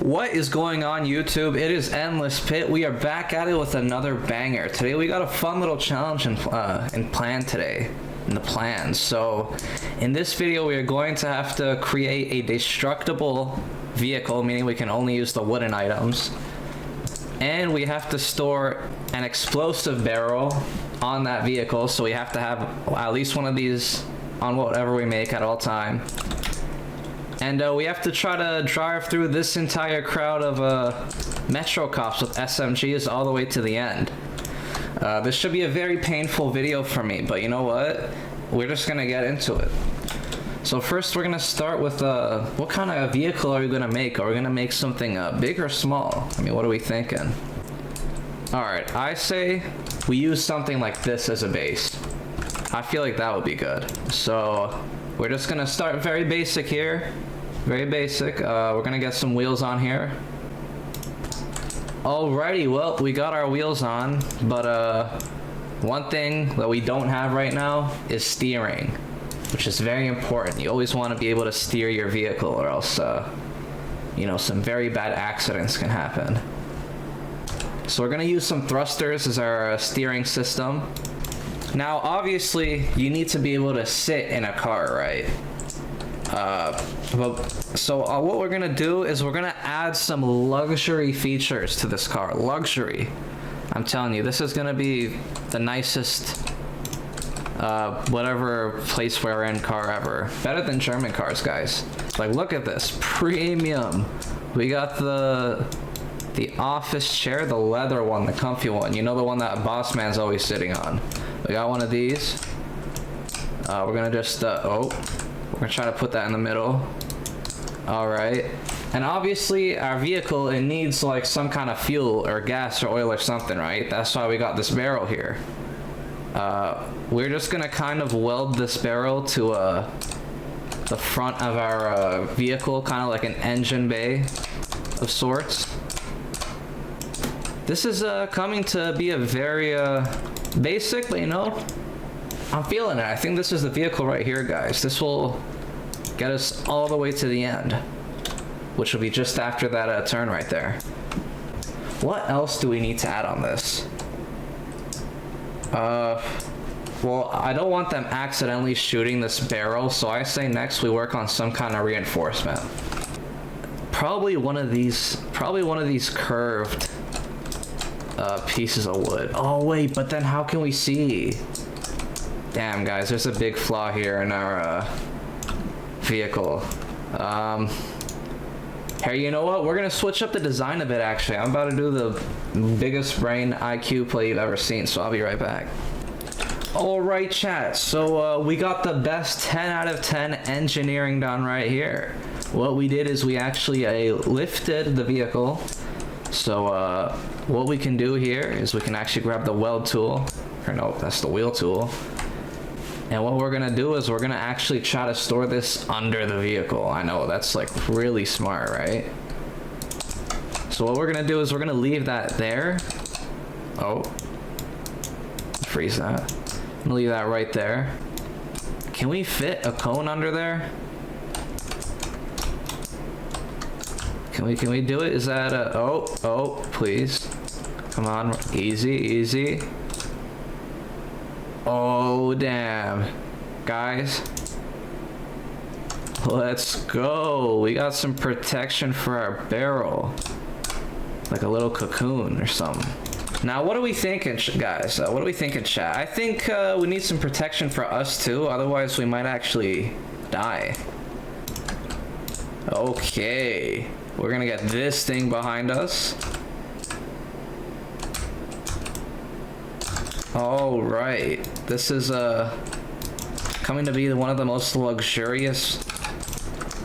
What is going on, YouTube? It is Endless Pit. We are back at it with another banger. Today we got a fun little challenge in plan today. In the plans. So in this video we are going to have to create a destructible vehicle, meaning we can only use the wooden items. And we have to store an explosive barrel on that vehicle, so we have to have at least one of these on whatever we make at all time. And we have to try to drive through this entire crowd of Metro cops with SMGs all the way to the end. This should be a very painful video for me, but you know what? We're just gonna get into it. So first we're gonna start with what kind of vehicle are we gonna make? Are we gonna make something big or small? I mean, what are we thinking? Alright, I say we use something like this as a base. I feel like that would be good. So we're just gonna start very basic here. Very basic. We're gonna get some wheels on here. Alrighty, well, we got our wheels on, but one thing that we don't have right now is steering, which is very important. You always want to be able to steer your vehicle, or else, you know, some very bad accidents can happen. So we're gonna use some thrusters as our steering system. Now, obviously, you need to be able to sit in a car, right? What we're gonna do is we're gonna add some luxury features to this car. Luxury. I'm telling you, this is gonna be the nicest whatever place we're in car ever. Better than German cars, guys. Like, look at this. Premium. We got the office chair, the leather one, the comfy one. You know, the one that boss man's always sitting on. We got one of these. We're gonna just, we're gonna try to put that in the middle. All right. And obviously our vehicle, it needs like some kind of fuel or gas or oil or something, right? That's why we got this barrel here. We're just gonna kind of weld this barrel to the front of our vehicle, kind of like an engine bay of sorts. This is coming to be a very basic, but you know, I'm feeling it. I think this is the vehicle right here, guys. This will get us all the way to the end, which will be just after that turn right there. What else do we need to add on this? Well, I don't want them accidentally shooting this barrel, so I say next we work on some kind of reinforcement. Probably one of these curved pieces of wood. Oh wait, but then how can we see? Damn, guys, there's a big flaw here in our vehicle. Hey, you know what? We're gonna switch up the design a bit, actually. I'm about to do the biggest brain IQ play you've ever seen, so I'll be right back. Alright, chat. So we got the best 10 out of 10 engineering done right here. What we did is we actually lifted the vehicle. So what we can do here is we can actually grab the weld tool. Or no, that's the wheel tool. And what we're gonna do is we're gonna actually try to store this under the vehicle. I know, that's like really smart, right? So what we're gonna do is we're gonna leave that there. Oh, freeze that. I'm gonna leave that right there. Can we fit a cone under there? Can we do it? Is that a, oh, please. Come on, easy, easy. Oh, damn. Guys. Let's go. We got some protection for our barrel. Like a little cocoon or something. Now, what are we thinking, guys? What are we thinking, chat? I think we need some protection for us, too. Otherwise, we might actually die. Okay. We're gonna get this thing behind us. All right, this is coming to be one of the most luxurious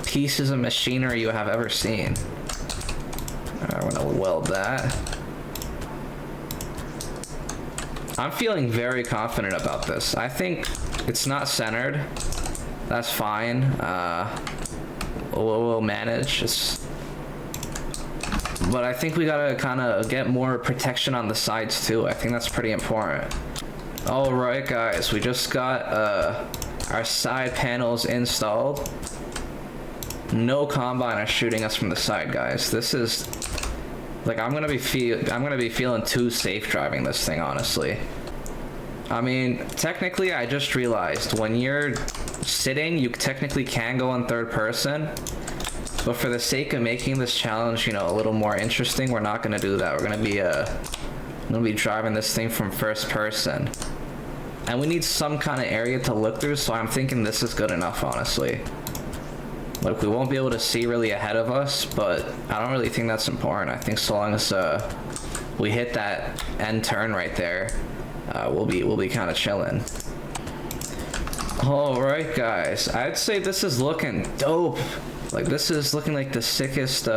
pieces of machinery you have ever seen. I'm gonna weld that. I'm feeling very confident about this. I think it's not centered. That's fine. We'll manage. But I think we gotta kind of get more protection on the sides too. I think that's pretty important. All right, guys, we just got our side panels installed. no combiner shooting us from the side, guys. This is like I'm gonna be feeling too safe driving this thing, honestly. I mean, technically, I just realized when you're sitting, you technically can go in third person. But for the sake of making this challenge, you know, a little more interesting, we're not gonna do that. We're gonna be driving this thing from first person. And we need some kind of area to look through, so I'm thinking this is good enough, honestly. Like, we won't be able to see really ahead of us, but I don't really think that's important. I think so long as we hit that end turn right there, we'll be kind of chilling. All right, guys. I'd say this is looking dope. Like, this is looking like the sickest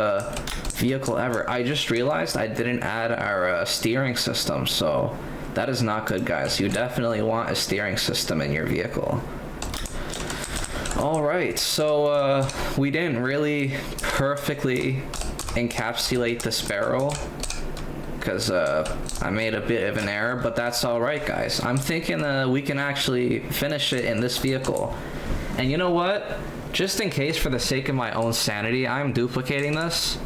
vehicle ever. I just realized I didn't add our steering system, so that is not good, guys. You definitely want a steering system in your vehicle. All right, so we didn't really perfectly encapsulate this barrel because I made a bit of an error, but that's all right, guys. I'm thinking we can actually finish it in this vehicle. And you know what? Just in case, for the sake of my own sanity, I'm duplicating this.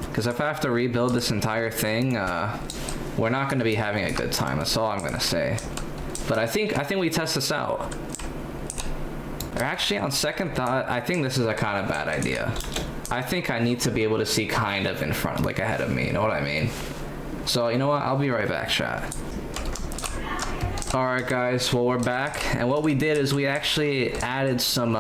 Because if I have to rebuild this entire thing, we're not going to be having a good time. That's all I'm going to say. But I think we test this out. Or actually, on second thought, I think this is a kind of bad idea. I think I need to be able to see kind of in front, like ahead of me. You know what I mean? So, you know what? I'll be right back, chat. Alright, guys. Well, we're back. And what we did is we actually added some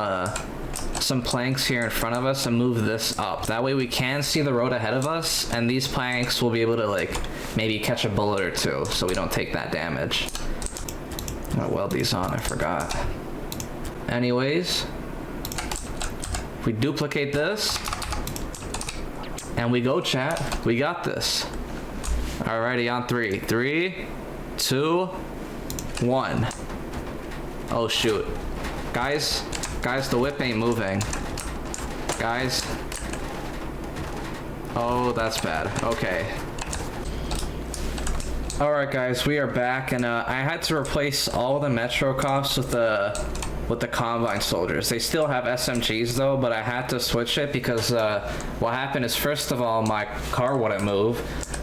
planks here in front of us and moved this up. That way we can see the road ahead of us, and these planks will be able to, like, maybe catch a bullet or two so we don't take that damage. I'm gonna weld these on, I forgot. Anyways, we duplicate this, and we go, chat. We got this. Alrighty, on 3. 3, 2, 1. Oh, shoot. Guys, the whip ain't moving. Guys. Oh, that's bad. Okay. Alright, guys, we are back, and I had to replace all the Metro cops with the Combine soldiers. They still have SMGs though, but I had to switch it because what happened is, first of all, my car wouldn't move.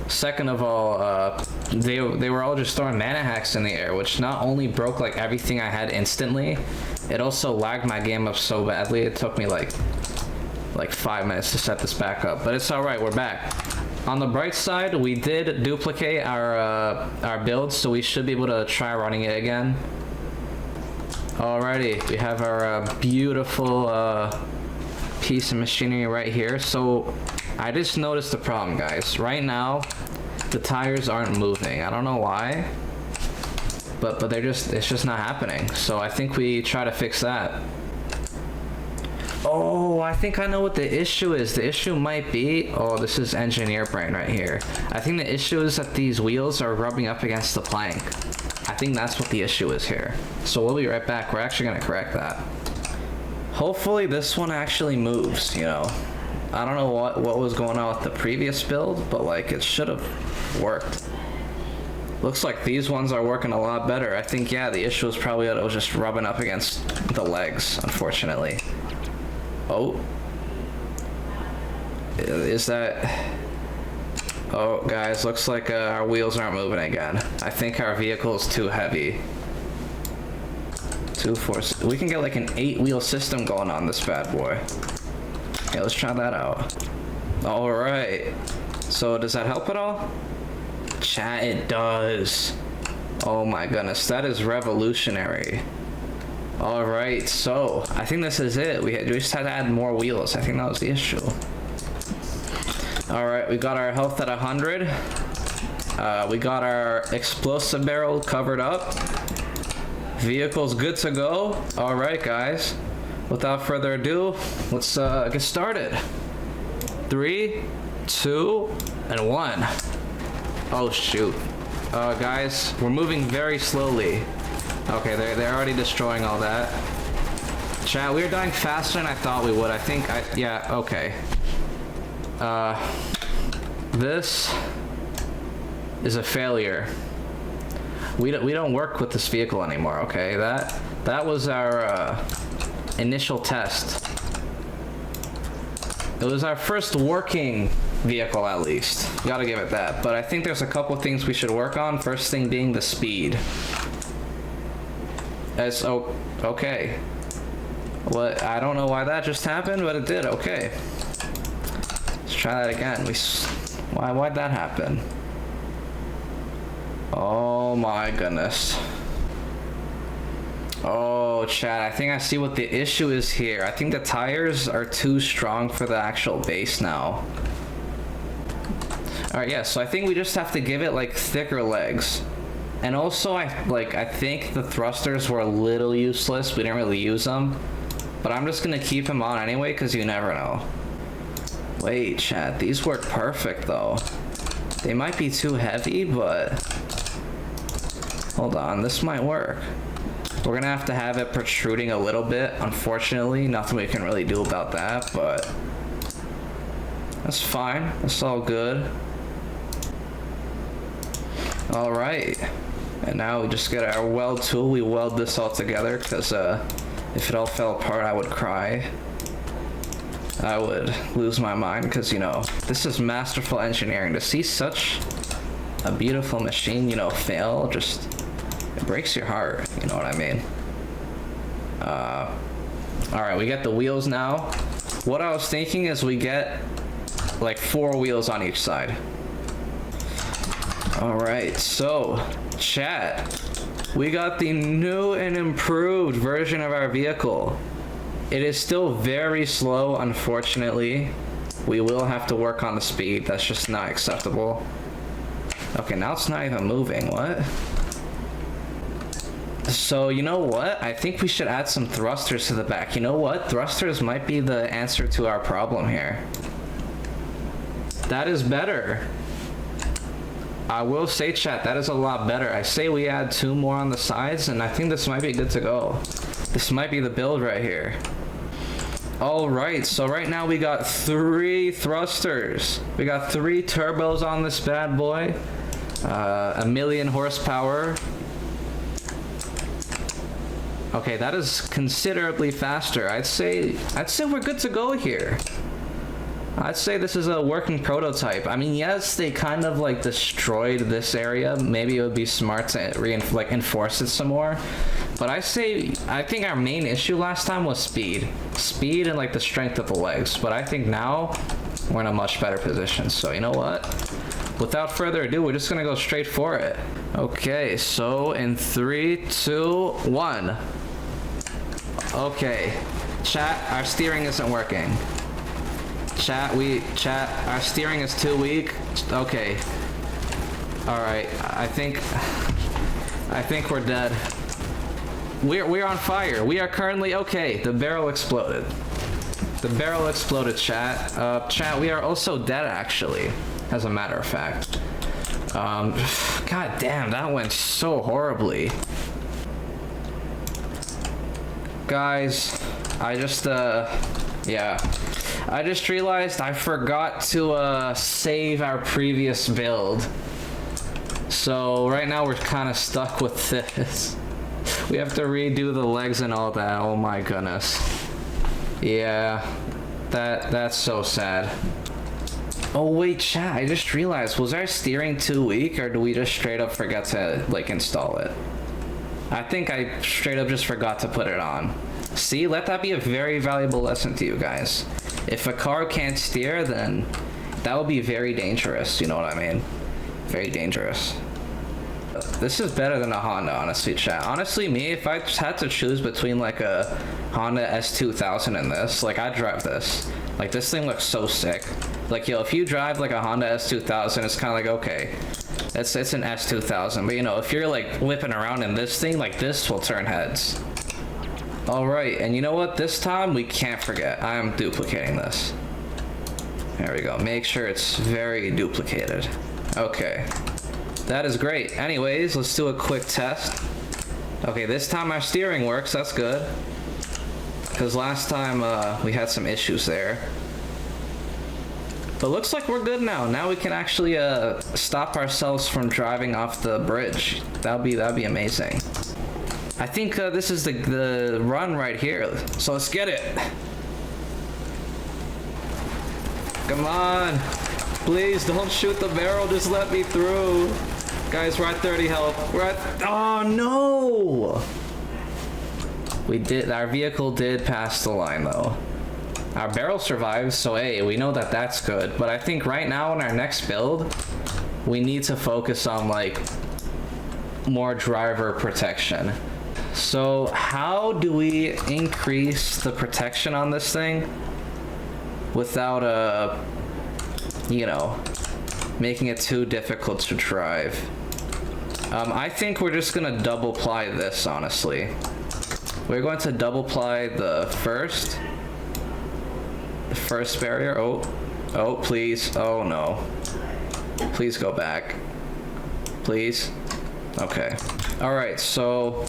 Second of all, they were all just throwing mana hacks in the air, which not only broke like everything I had instantly, it also lagged my game up so badly. It took me like 5 minutes to set this back up, but it's all right. We're back. On the bright side, we did duplicate our build, so we should be able to try running it again. Alrighty, we have our beautiful piece of machinery right here. So I just noticed the problem, guys. Right now, the tires aren't moving. I don't know why, but it's just not happening. So I think we try to fix that. Oh, I think I know what the issue is. The issue might be, oh, this is engineer brain right here. I think the issue is that these wheels are rubbing up against the plank. I think that's what the issue is here. So we'll be right back. We're actually gonna correct that. Hopefully this one actually moves, you know. I don't know what was going on with the previous build, but like it should have worked. Looks like these ones are working a lot better. I think, yeah, the issue was probably that it was just rubbing up against the legs, unfortunately. Oh. Is that... Oh, guys, looks like our wheels aren't moving again. I think our vehicle is too heavy. 2, 4... We can get like an 8-wheel system going on this bad boy. Okay, let's try that out. Alright. So, does that help at all? Chat, it does. Oh my goodness, that is revolutionary. Alright, so, I think this is it. We just had to add more wheels. I think that was the issue. Alright, we got our health at 100. We got our explosive barrel covered up. Vehicle's good to go. Alright, guys. Without further ado, let's get started. 3, 2, and 1. Oh, shoot. Guys, we're moving very slowly. Okay, they're already destroying all that. Chat, we are dying faster than I thought we would. Yeah, okay. This is a failure. We don't work with this vehicle anymore, okay? That was our initial test. It was our first working vehicle, at least. Gotta give it that. But I think there's a couple things we should work on. First thing being the speed. Okay. What? I don't know why that just happened, but it did. Okay. Let's try that again. Why'd that happen? Oh my goodness. Oh, chat, I think I see what the issue is here. I think the tires are too strong for the actual base now. Alright, yeah, so I think we just have to give it like thicker legs. And also, I think the thrusters were a little useless. We didn't really use them. But I'm just gonna keep them on anyway, because you never know. Wait, chat, these work perfect though. They might be too heavy, but... Hold on, this might work. We're gonna have to have it protruding a little bit, unfortunately. Nothing we can really do about that, but... That's fine, that's all good. Alright. And now we just get our weld tool, we weld this all together, because if it all fell apart, I would cry. I would lose my mind, because, you know, this is masterful engineering. To see such a beautiful machine, you know, fail, just, it breaks your heart, you know what I mean? Alright, we get the wheels now. What I was thinking is we get, like, 4 wheels on each side. Alright, so, chat, we got the new and improved version of our vehicle. It is still very slow, unfortunately. We will have to work on the speed. That's just not acceptable. Okay, now it's not even moving. What? So, you know what? I think we should add some thrusters to the back. You know what? Thrusters might be the answer to our problem here. That is better. I will say, chat, that is a lot better. I say we add 2 more on the sides, and I think this might be good to go. This might be the build right here. Alright, so right now we got 3 thrusters. We got 3 turbos on this bad boy. 1,000,000 horsepower. Okay, that is considerably faster. I'd say we're good to go here. I'd say this is a working prototype. I mean, yes, they kind of like destroyed this area. Maybe it would be smart to enforce it some more. But I think our main issue last time was speed. Speed and like the strength of the legs. But I think now we're in a much better position. So you know what? Without further ado, we're just gonna go straight for it. Okay, so in 3, 2, 1. Okay, chat, our steering isn't working. Chat, our steering is too weak. Okay. Alright, I think we're dead. We're on fire. We are currently, okay, the barrel exploded. The barrel exploded, chat. Chat, we are also dead, actually, as a matter of fact. God damn, that went so horribly. Guys, I just realized I forgot to save our previous build. So right now we're kind of stuck with this. We have to redo the legs and all that. Oh my goodness. Yeah, that's so sad. Oh wait, chat, I just realized, was our steering too weak, or do we just straight up forget to like install it? I think I straight up just forgot to put it on. See, let that be a very valuable lesson to you guys. If a car can't steer, then that would be very dangerous, you know what I mean? Very dangerous. This is better than a Honda, honestly, chat. Honestly, me, if I just had to choose between like a Honda S2000 and this, like I'd drive this. Like this thing looks so sick. Like yo, if you drive like a Honda S2000, it's kind of like, okay, it's an S2000. But you know, if you're like whipping around in this thing, like this will turn heads. Alright, and you know what? This time we can't forget. I'm duplicating this. There we go. Make sure it's very duplicated. Okay. That is great. Anyways, let's do a quick test. Okay, this time our steering works. That's good. Because last time we had some issues there. But looks like we're good now. Now we can actually stop ourselves from driving off the bridge. That'd be amazing. I think this is the run right here. So let's get it. Come on. Please don't shoot the barrel. Just let me through. Guys, we're at 30 health. We're at... Oh, no. We did... Our vehicle did pass the line, though. Our barrel survives, so hey, we know that that's good. But I think right now in our next build, we need to focus on, like, more driver protection. So how do we increase the protection on this thing without, you know, making it too difficult to drive? I think we're just gonna double ply this, honestly. We're going to double ply the first barrier. Oh, please. Oh no. Please go back. Please. Okay. All right, so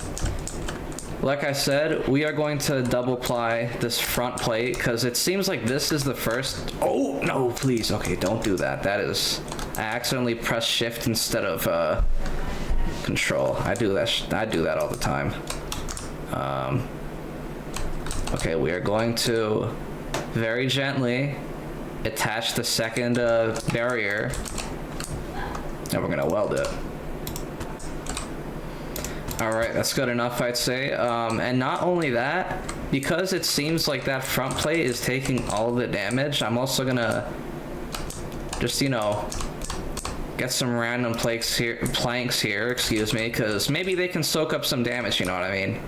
like I said, we are going to double ply this front plate because it seems like this is the first. Oh no, please. Okay, don't do that. That is, I accidentally pressed shift instead of control. I do that all the time. Okay, we are going to very gently attach the second barrier, and we're gonna weld it. All right, that's good enough, I'd say. And not only that, because it seems like that front plate is taking all the damage, I'm also gonna just, you know, get some random planks here, excuse me, because maybe they can soak up some damage, you know what I mean?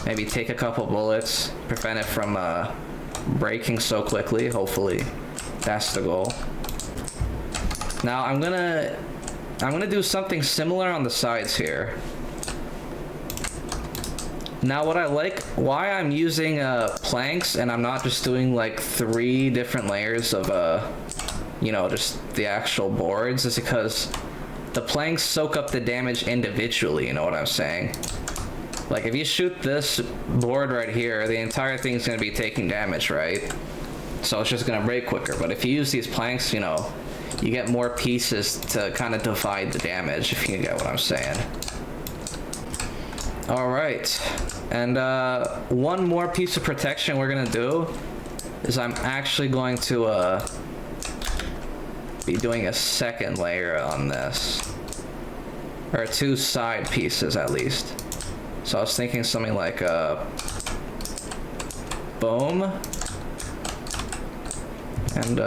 Maybe take a couple bullets, prevent it from breaking so quickly, hopefully. That's the goal. Now I'm gonna do something similar on the sides here. Now what I like, why I'm using planks and I'm not just doing like 3 different layers of you know, just the actual boards, is because the planks soak up the damage individually, you know what I'm saying? Like if you shoot this board right here, the entire thing's gonna be taking damage, right? So it's just gonna break quicker. But if you use these planks, you know, you get more pieces to kind of divide the damage, if you get what I'm saying. All right, and one more piece of protection we're gonna do is I'm actually going to be doing a second layer on this, or 2 side pieces at least. So I was thinking something like boom, and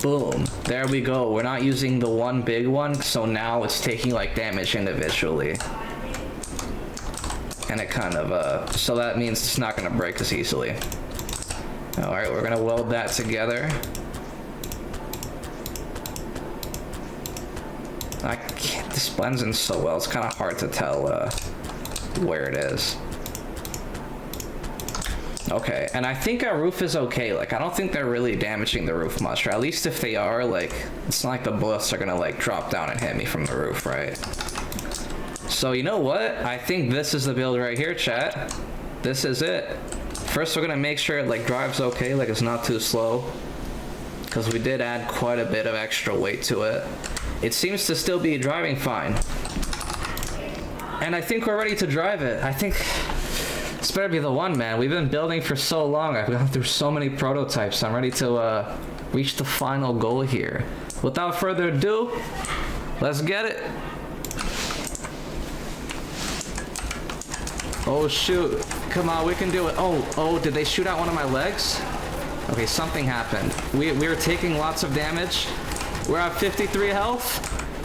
boom. There we go. We're not using the one big one, so now it's taking like damage individually. And it kind of, so that means it's not gonna break as easily. All right, we're gonna weld that together. I can't, this blends in so well, it's kind of hard to tell where it is. Okay, and I think our roof is okay. Like, I don't think they're really damaging the roof much, or at least if they are, like, it's not like the bullets are gonna like drop down and hit me from the roof, right? So you know what? I think this is the build right here, chat. This is it. First, we're gonna make sure it like drives okay, like it's not too slow, because we did add quite a bit of extra weight to it. It seems to still be driving fine. And I think we're ready to drive it. I think this better be the one, man. We've been building for so long. I've gone through so many prototypes. I'm ready to reach the final goal here. Without further ado, let's get it. Oh shoot, come on, we can do it. Oh, did they shoot out one of my legs? Okay, something happened. We are taking lots of damage. We're at 53 health.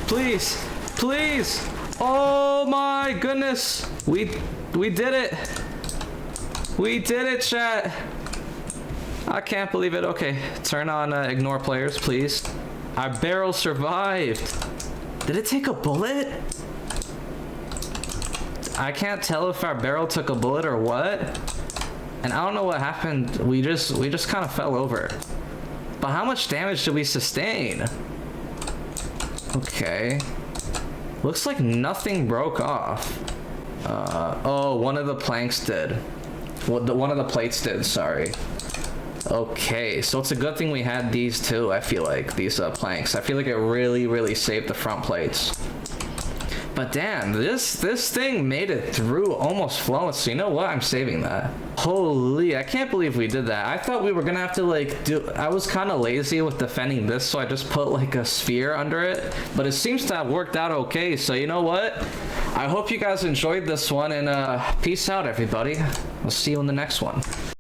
Please, please. Oh my goodness. We did it. We did it, chat. I can't believe it. Okay, turn on ignore players, please. Our barrel survived. Did it take a bullet? I can't tell if our barrel took a bullet or what. And I don't know what happened. We just kind of fell over. But how much damage did we sustain? Okay. Looks like nothing broke off. Oh, one of the planks did. Well, one of the plates did, sorry. Okay, so it's a good thing we had these two, I feel like, these planks. I feel like it really, really saved the front plates. But damn, this thing made it through almost flawless. So you know what? I'm saving that. Holy, I can't believe we did that. I thought we were gonna have to like do, I was kind of lazy with defending this, so I just put like a sphere under it. But it seems to have worked out okay. So you know what? I hope you guys enjoyed this one, and peace out, everybody. We'll see you in the next one.